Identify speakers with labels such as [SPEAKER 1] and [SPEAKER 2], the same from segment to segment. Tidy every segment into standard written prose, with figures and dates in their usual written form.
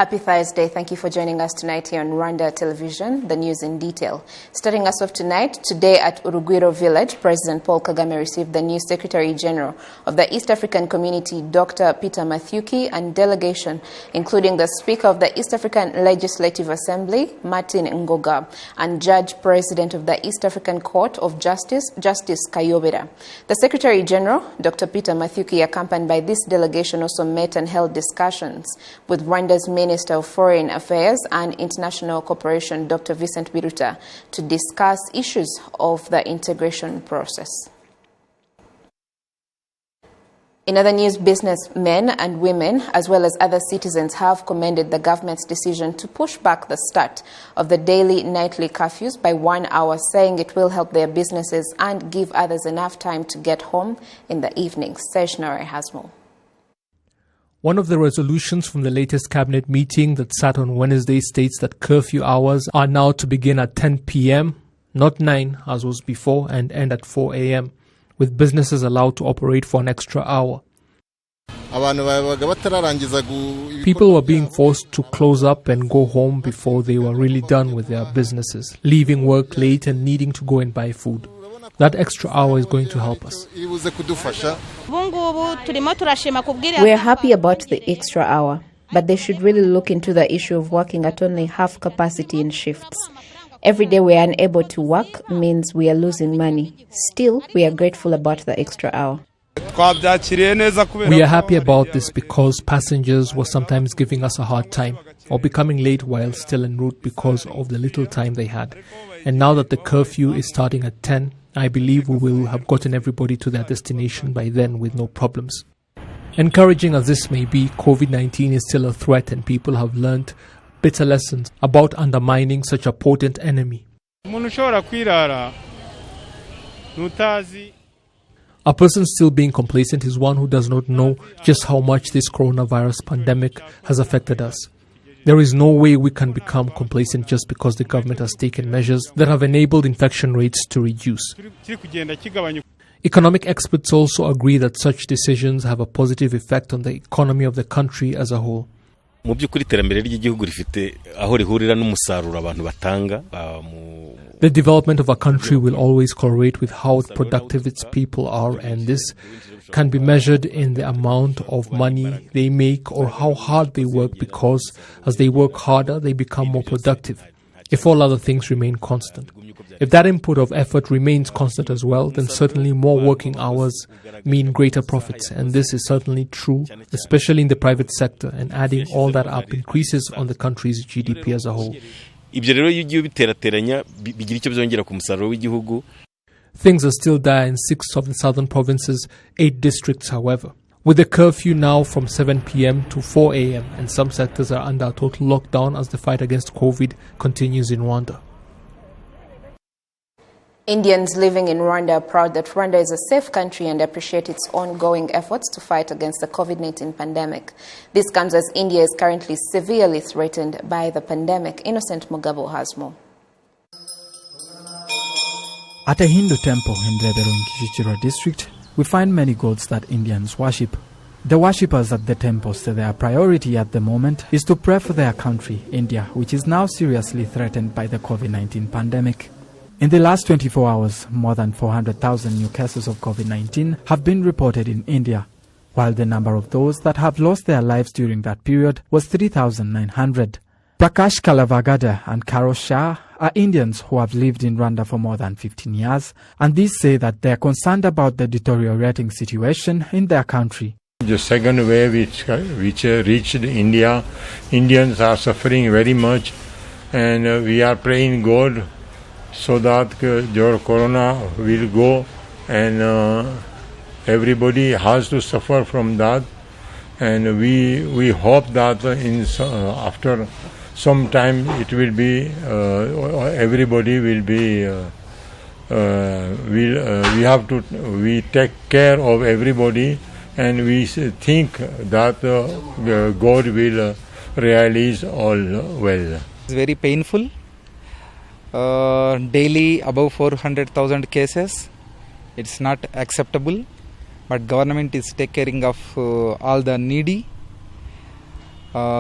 [SPEAKER 1] Happy Thursday. Thank you for joining us tonight here on Rwanda Television, the news in detail. Starting us off tonight, today at Urugwiro Village, President Paul Kagame received the new Secretary General of the East African Community, Dr. Peter Mathuki, and delegation, including the Speaker of the East African Legislative Assembly, Martin Ngoga, and Judge President of the East African Court of Justice, Justice Kayobera. The Secretary General, Dr. Peter Mathuki, accompanied by this delegation, also met and held discussions with Rwanda's Minister of Foreign Affairs and International Cooperation, Dr. Vincent Biruta, to discuss issues of the integration process. In other news, businessmen and women, as well as other citizens, have commended the government's decision to push back the start of the daily nightly curfews by 1 hour, saying it will help their businesses and give others enough time to get home in the evening. Stationary has more.
[SPEAKER 2] One of the resolutions from the latest cabinet meeting that sat on Wednesday states that curfew hours are now to begin at 10 p.m., not 9 as was before, and end at 4 a.m., with businesses allowed to operate for an extra hour. People were being forced to close up and go home before they were really done with their businesses, leaving work late and needing to go and buy food. That extra hour is going to help us.
[SPEAKER 3] We are happy about the extra hour, but they should really look into the issue of working at only half capacity in shifts. Every day we are unable to work means we are losing money. Still, we are grateful about the extra hour.
[SPEAKER 2] We are happy about this because passengers were sometimes giving us a hard time or becoming late while still en route because of the little time they had. And now that the curfew is starting at 10, I believe we will have gotten everybody to their destination by then with no problems. Encouraging as this may be, COVID-19 is still a threat and people have learned bitter lessons about undermining such a potent enemy. A person still being complacent is one who does not know just how much this coronavirus pandemic has affected us. There is no way we can become complacent just because the government has taken measures that have enabled infection rates to reduce. Economic experts also agree that such decisions have a positive effect on the economy of the country as a whole. The development of a country will always correlate with how productive its people are, and this can be measured in the amount of money they make or how hard they work, because as they work harder, they become more productive, if all other things remain constant. If that input of effort remains constant as well, then certainly more working hours mean greater profits, and this is certainly true, especially in the private sector, and adding all that up increases on the country's GDP as a whole. Things are still dire in 6 of the southern provinces, 8 districts, however. With the curfew now from 7 p.m. to 4 a.m., and some sectors are under a total lockdown as the fight against COVID continues in Rwanda.
[SPEAKER 1] Indians living in Rwanda are proud that Rwanda is a safe country and appreciate its ongoing efforts to fight against the COVID-19 pandemic. This comes as India is currently severely threatened by the pandemic. Innocent Mugabo has more.
[SPEAKER 4] At a Hindu temple in Rebero in Kicukiro district, we find many gods that Indians worship. The worshippers at the temple say their priority at the moment is to pray for their country, India, which is now seriously threatened by the COVID-19 pandemic. In the last 24 hours, more than 400,000 new cases of COVID-19 have been reported in India, while the number of those that have lost their lives during that period was 3,900. Prakash Kalavagada and Karo Shah are Indians who have lived in Rwanda for more than 15 years, and these say that they are concerned about the deteriorating situation in their country.
[SPEAKER 5] The second wave which reached India, Indians are suffering very much, and we are praying God so that your corona will go, and everybody has to suffer from that, and we hope that after some time it will be everybody will be we take care of everybody, and we think that God will realize all well.
[SPEAKER 6] It's very painful. Daily above 400,000 cases. It's not acceptable, but government is taking care of all the needy.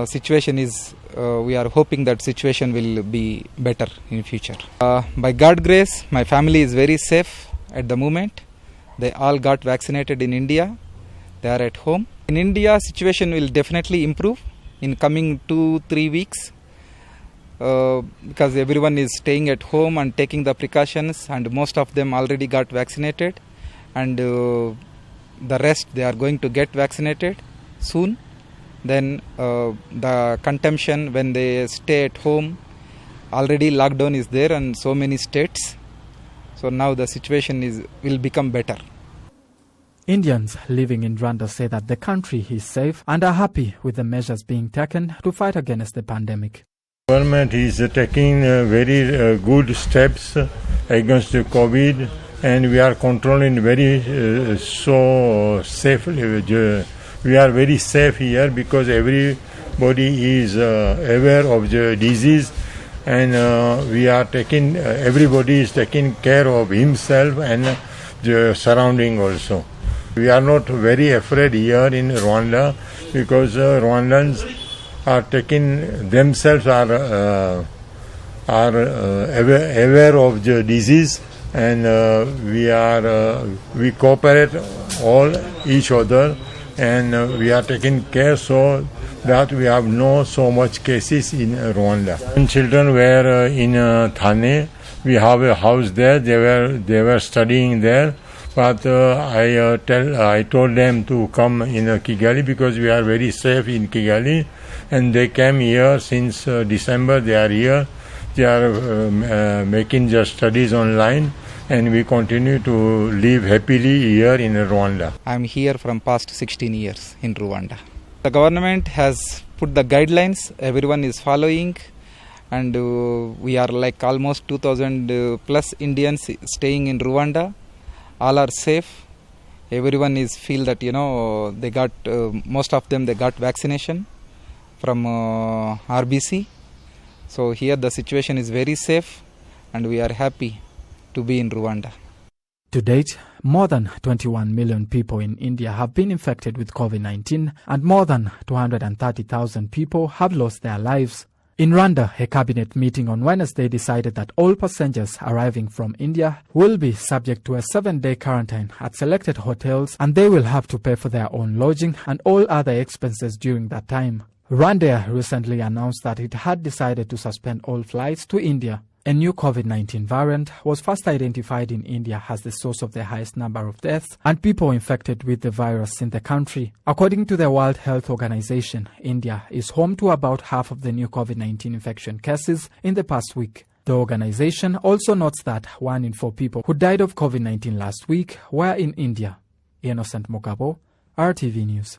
[SPEAKER 6] Situation is, we are hoping that situation will be better in future. By God's grace, my family is very safe at the moment. They all got vaccinated in India. They are at home. In India, situation will definitely improve in coming 2-3 weeks because everyone is staying at home and taking the precautions, and most of them already got vaccinated, and the rest they are going to get vaccinated soon. Then the consumption when they stay at home, already lockdown is there in so many states. So now the situation will become better.
[SPEAKER 4] Indians living in Rwanda say that the country is safe and are happy with the measures being taken to fight against the pandemic.
[SPEAKER 5] Government is taking very good steps against the COVID, and we are controlling very so safely. We are very safe here because everybody is aware of the disease, and everybody is taking care of himself and the surrounding also. We are not very afraid here in Rwanda because Rwandans are taking themselves are aware of the disease, and we cooperate all each other, and we are taking care so that we have no so much cases in Rwanda. When children were in Thane, we have a house there. They were studying there, but I told them to come in Kigali because we are very safe in Kigali, and they came here since December. They are here. They are making their studies online, and we continue to live happily here in Rwanda.
[SPEAKER 6] I am here from past 16 years in Rwanda. The government has put the guidelines, everyone is following, and we are like almost 2,000 plus Indians staying in Rwanda. All are safe. Everyone is feel that they got most of them they got vaccination from RBC. So here the situation is very safe, and we are happy to be in Rwanda.
[SPEAKER 4] To date, more than 21 million people in India have been infected with COVID-19, and more than 230,000 people have lost their lives. In Rwanda, a cabinet meeting on Wednesday decided that all passengers arriving from India will be subject to a 7-day quarantine at selected hotels, and they will have to pay for their own lodging and all other expenses during that time. Rwanda recently announced that it had decided to suspend all flights to India. A new COVID-19 variant was first identified in India as the source of the highest number of deaths and people infected with the virus in the country. According to the World Health Organization, India is home to about half of the new COVID-19 infection cases in the past week. The organization also notes that 1 in 4 people who died of COVID-19 last week were in India. Innocent Mugabo, RTV News.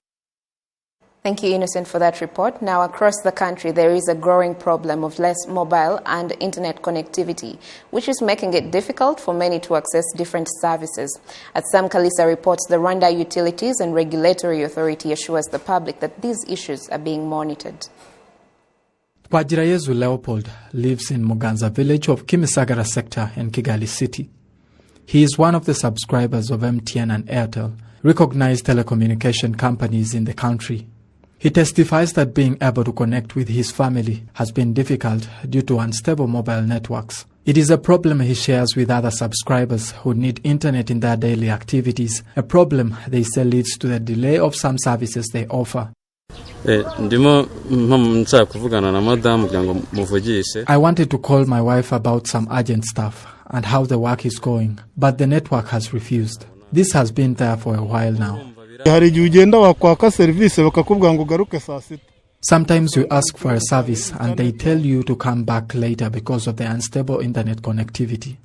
[SPEAKER 1] Thank you, Innocent, for that report. Now, across the country, there is a growing problem of less mobile and internet connectivity, which is making it difficult for many to access different services. As Sam Kalisa reports, the Rwanda Utilities and Regulatory Authority assures the public that these issues are being monitored.
[SPEAKER 4] Twagirayezu Leopold lives in Muganza village of Kimisagara sector in Kigali city. He is one of the subscribers of MTN and Airtel, recognized telecommunication companies in the country. He testifies that being able to connect with his family has been difficult due to unstable mobile networks. It is a problem he shares with other subscribers who need internet in their daily activities, a problem they say leads to the delay of some services they offer.
[SPEAKER 7] I
[SPEAKER 4] wanted to call my wife about some urgent stuff and how the work is going, but the network has refused. This has been there for a while now.
[SPEAKER 8] Sometimes
[SPEAKER 4] you ask for a service and they tell you to come back later because of the unstable internet connectivity.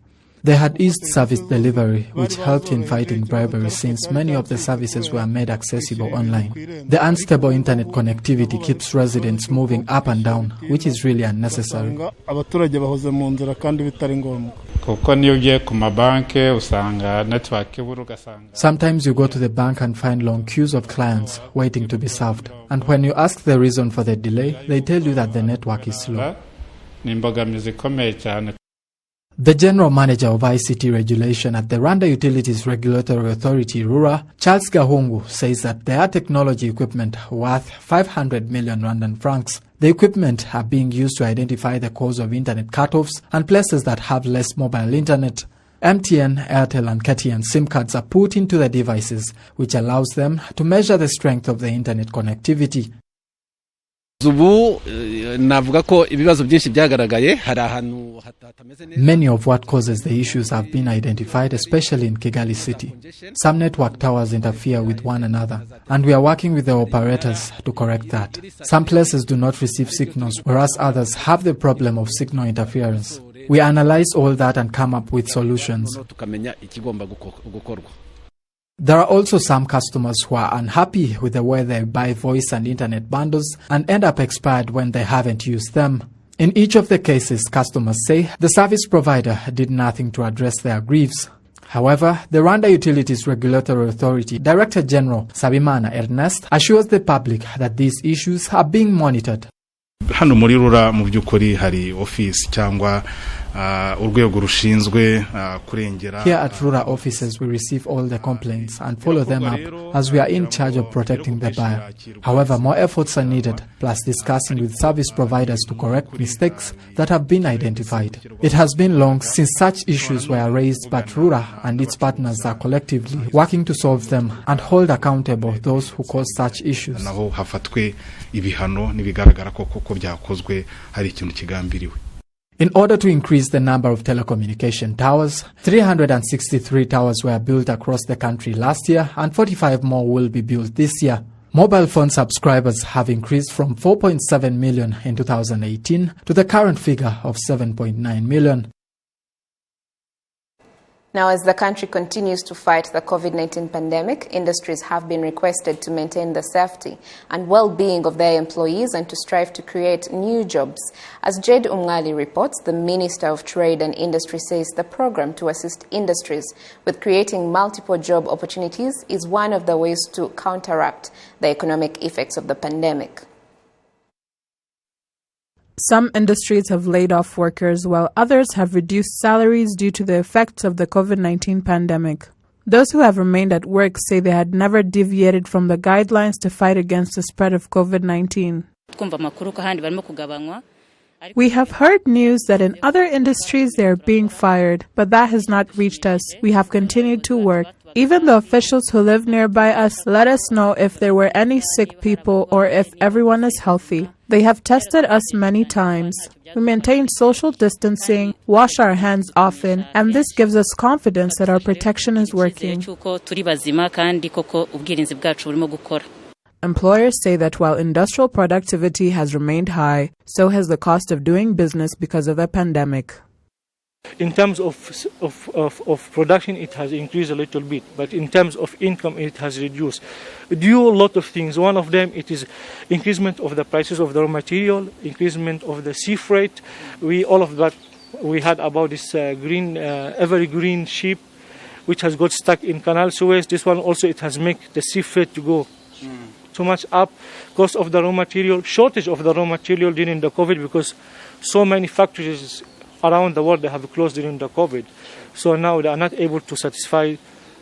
[SPEAKER 4] They had eased service delivery, which helped in fighting bribery since many of the services were made accessible online. The unstable internet connectivity keeps residents moving up and down, which is really unnecessary. Sometimes you go to the bank and find long queues of clients waiting to be served. And when you ask the reason for the delay, they tell you that the network is slow. The General Manager of ICT Regulation at the Rwanda Utilities Regulatory Authority, RURA, Charles Gahungu, says that there are technology equipment worth 500 million Rwandan francs. The equipment are being used to identify the cause of internet cutoffs and places that have less mobile internet. MTN, Airtel and KTN SIM cards are put into the devices, which allows them to measure the strength of the internet connectivity. Many of what causes the issues have been identified, especially in Kigali city. Some network towers interfere with one another, and we are working with the operators to correct that. Some places do not receive signals, whereas others have the problem of signal interference. We analyze all that and come up with solutions. There are also some customers who are unhappy with the way they buy voice and internet bundles and end up expired when they haven't used them. In each of the cases, customers say the service provider did nothing to address their griefs. However, the Rwanda Utilities Regulatory Authority Director General Sabimana Ernest assures the public that these issues are being monitored.
[SPEAKER 7] Hano muri RURA mu byukuri hari office cyangwa urwego rushinzwe kurengera.
[SPEAKER 4] Here at RURA offices we receive all the complaints and follow them up as we are in charge of protecting the buyer. However, more efforts are needed, plus discussing with service providers to correct mistakes that have been identified. It has been long since such issues were raised, but RURA and its partners are collectively working to solve them and hold accountable those who cause such issues.
[SPEAKER 7] Naho hafatwe ibihano nibigaragara koko byakozwe hari ikintu kigambiriwe.
[SPEAKER 4] In order to increase the number of telecommunication towers, 363 towers were built across the country last year and 45 more will be built this year. Mobile phone subscribers have increased from 4.7 million in 2018 to the current figure of 7.9 million.
[SPEAKER 1] Now, as the country continues to fight the COVID-19 pandemic, industries have been requested to maintain the safety and well-being of their employees and to strive to create new jobs. As Jade Umgali reports, the Minister of Trade and Industry says the program to assist industries with creating multiple job opportunities is one of the ways to counteract the economic effects of the pandemic.
[SPEAKER 8] Some industries have laid off workers, while others have reduced salaries due to the effects of the COVID-19 pandemic. Those who have remained at work say they had never deviated from the guidelines to fight against the spread of COVID-19. We have heard news that in other industries they are being fired, but that has not reached us. We have continued to work. Even the officials who live nearby us let us know if there were any sick people or if everyone is healthy. They have tested us many times. We maintain social distancing, wash our hands often, and this gives us confidence that our protection is working. Employers say that while industrial productivity has remained high, so has the cost of doing business because of the pandemic.
[SPEAKER 9] In terms of production, it has increased a little bit, but in terms of income, it has reduced. Due to a lot of things. One of them, it is increasement of the prices of the raw material, increasement of the sea freight. All of that, we had about this evergreen ship, which has got stuck in Canal Suez. This one also, it has made the sea freight to go too much up. Cost of the raw material, shortage of the raw material during the COVID, because so many factories around the world they have closed during the COVID. So now they are not able to satisfy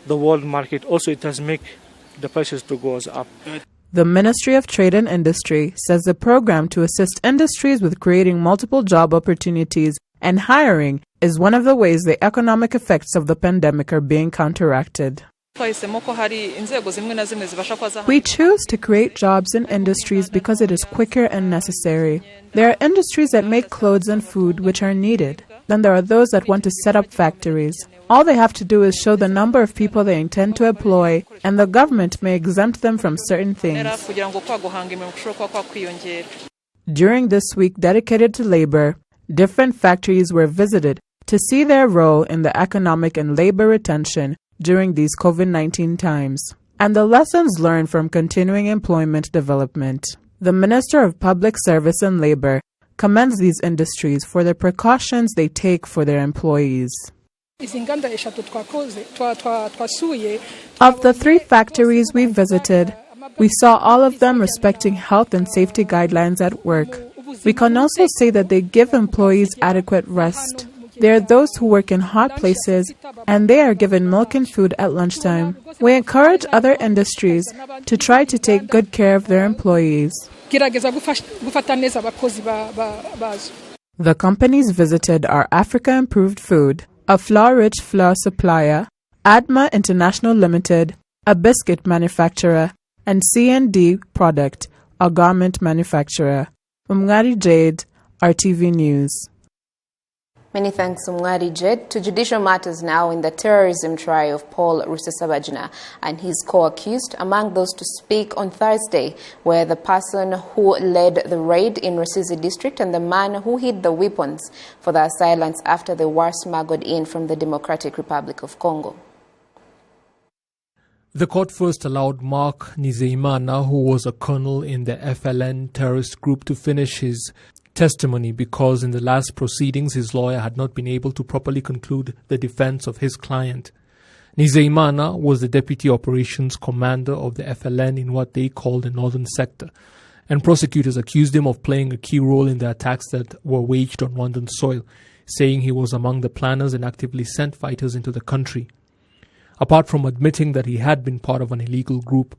[SPEAKER 9] the world market. Also, it has made the prices to go up.
[SPEAKER 8] The Ministry of Trade and Industry says the program to assist industries with creating multiple job opportunities and hiring is one of the ways the economic effects of the pandemic are being counteracted. We choose to create jobs in industries because it is quicker and necessary. There are industries that make clothes and food which are needed. Then there are those that want to set up factories. All they have to do is show the number of people they intend to employ, and the government may exempt them from certain things. During this week dedicated to labor, different factories were visited to see their role in the economic and labor retention during these COVID-19 times, and the lessons learned from continuing employment development. The Minister of Public Service and Labor commends these industries for the precautions they take for their employees. Of the 3 factories we visited, we saw all of them respecting health and safety guidelines at work. We can also say that they give employees adequate rest. There are those who work in hot places, and they are given milk and food at lunchtime. We encourage other industries to try to take good care of their employees. The companies visited are Africa Improved Food, a flour-rich flour supplier, Adma International Limited, a biscuit manufacturer, and C&D Product, a garment manufacturer. Umngari Jade, RTV News.
[SPEAKER 1] Many thanks, Umngari Jade. To judicial matters now in the terrorism trial of Paul Rusesabagina and his co-accused. Among those to speak on Thursday were the person who led the raid in Rusizi district and the man who hid the weapons for the assailants after they were smuggled in from the Democratic Republic of Congo.
[SPEAKER 2] The court first allowed Mark Nizeimana, who was a colonel in the FLN terrorist group, to finish his testimony because in the last proceedings his lawyer had not been able to properly conclude the defense of his client. Nizeimana was the deputy operations commander of the FLN in what they called the northern sector, and prosecutors accused him of playing a key role in the attacks that were waged on Rwandan soil, saying he was among the planners and actively sent fighters into the country. Apart from admitting that he had been part of an illegal group,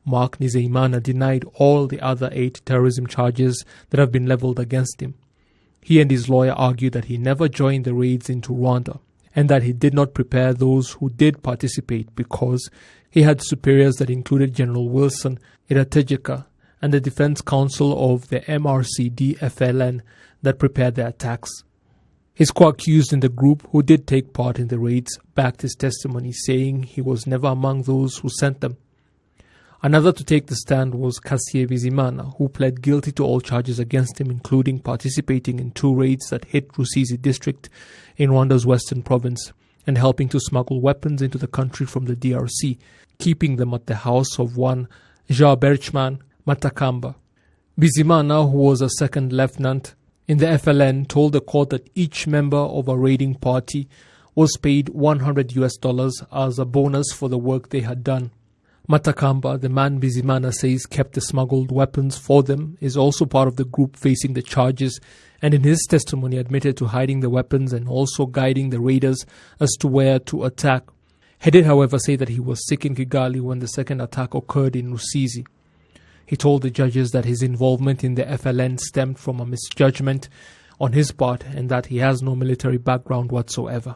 [SPEAKER 2] Mark Nizeimana denied all the other 8 terrorism charges that have been leveled against him. He and his lawyer argued that he never joined the raids into Rwanda and that he did not prepare those who did participate because he had superiors that included General Wilson Irategeka and the Defense Council of the MRCD-FLN that prepared the attacks. His co-accused in the group, who did take part in the raids, backed his testimony, saying he was never among those who sent them. Another to take the stand was Kasie Bizimana, who pled guilty to all charges against him, including participating in 2 raids that hit Rusizi district in Rwanda's western province and helping to smuggle weapons into the country from the DRC, keeping them at the house of one Jean Berchman Matakamba. Bizimana, who was a second lieutenant in the FLN, told the court that each member of a raiding party was paid $100 as a bonus for the work they had done. Matakamba, the man Bizimana says kept the smuggled weapons for them, is also part of the group facing the charges, and in his testimony admitted to hiding the weapons and also guiding the raiders as to where to attack. He did, however, say that he was sick in Kigali when the second attack occurred in Rusizi. He told the judges that his involvement in the FLN stemmed from a misjudgment on his part and that he has no military background whatsoever.